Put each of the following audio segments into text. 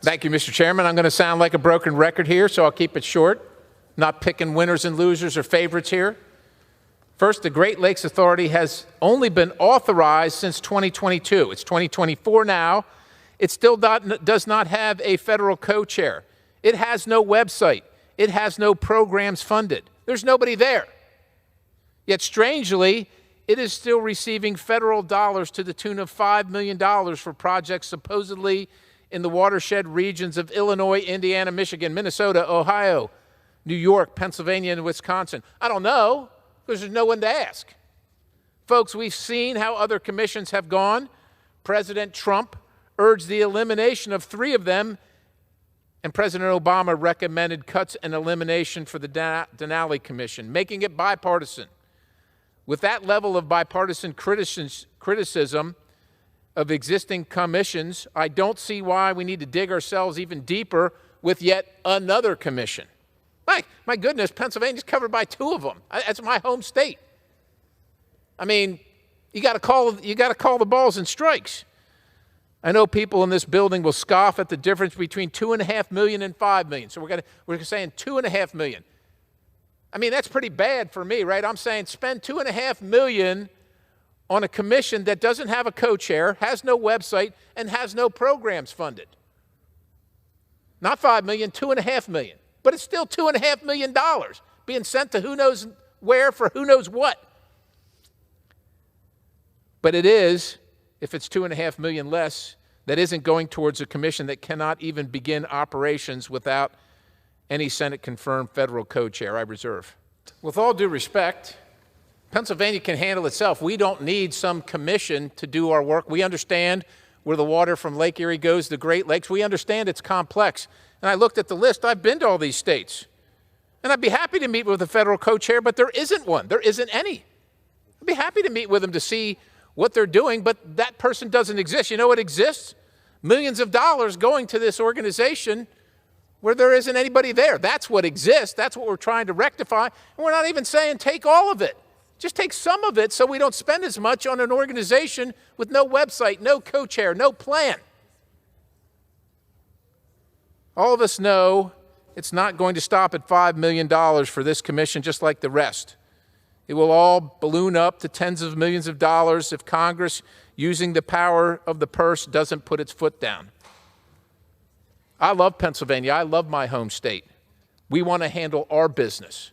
Thank you, Mr. Chairman. I'm going to sound like a broken record here, so I'll keep it short. Not picking winners and losers or favorites here. First, the Great Lakes Authority has only been authorized since 2022. It's 2024 now. It still does not have a federal co-chair. It has no website. It has no programs funded. There's nobody there. Yet, strangely, it is still receiving federal dollars to the tune of $5 million for projects supposedly in the watershed regions of Illinois, Indiana, Michigan, Minnesota, Ohio, New York, Pennsylvania, and Wisconsin. I don't know, because there's no one to ask. Folks, we've seen how other commissions have gone. President Trump urged the elimination of 3 of them, and President Obama recommended cuts and elimination for the Denali Commission, making it bipartisan. With that level of bipartisan criticism of existing commissions, I don't see why we need to dig ourselves even deeper with yet another commission. My goodness, Pennsylvania's covered by 2 of them. That's my home state. I mean, you got to call the balls and strikes. I know people in this building will scoff at the difference between $2.5 million and $5 million. So we're saying $2.5 million. I mean, that's pretty bad for me, right? I'm saying spend $2.5 million on a commission that doesn't have a co-chair, has no website, and has no programs funded. Not $5 million, $2.5 million. But it's still $2.5 million being sent to who knows where for who knows what. But it is, if it's $2.5 million less, that isn't going towards a commission that cannot even begin operations without any Senate-confirmed federal co-chair. I reserve. With all due respect, Pennsylvania can handle itself. We don't need some commission to do our work. We understand where the water from Lake Erie goes to the Great Lakes. We understand it's complex. And I looked at the list. I've been to all these states. And I'd be happy to meet with a federal co-chair, but there isn't one. There isn't any. I'd be happy to meet with them to see what they're doing, but that person doesn't exist. You know what exists? Millions of dollars going to this organization where there isn't anybody there. That's what exists. That's what we're trying to rectify. And we're not even saying take all of it. Just take some of it so we don't spend as much on an organization with no website, no co-chair, no plan. All of us know it's not going to stop at $5 million for this commission, just like the rest. It will all balloon up to tens of millions of dollars if Congress, using the power of the purse, doesn't put its foot down. I love Pennsylvania. I love my home state. We want to handle our business.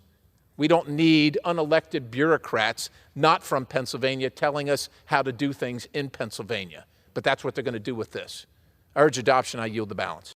We don't need unelected bureaucrats not from Pennsylvania telling us how to do things in Pennsylvania. But that's what they're going to do with this. I urge adoption. I yield the balance.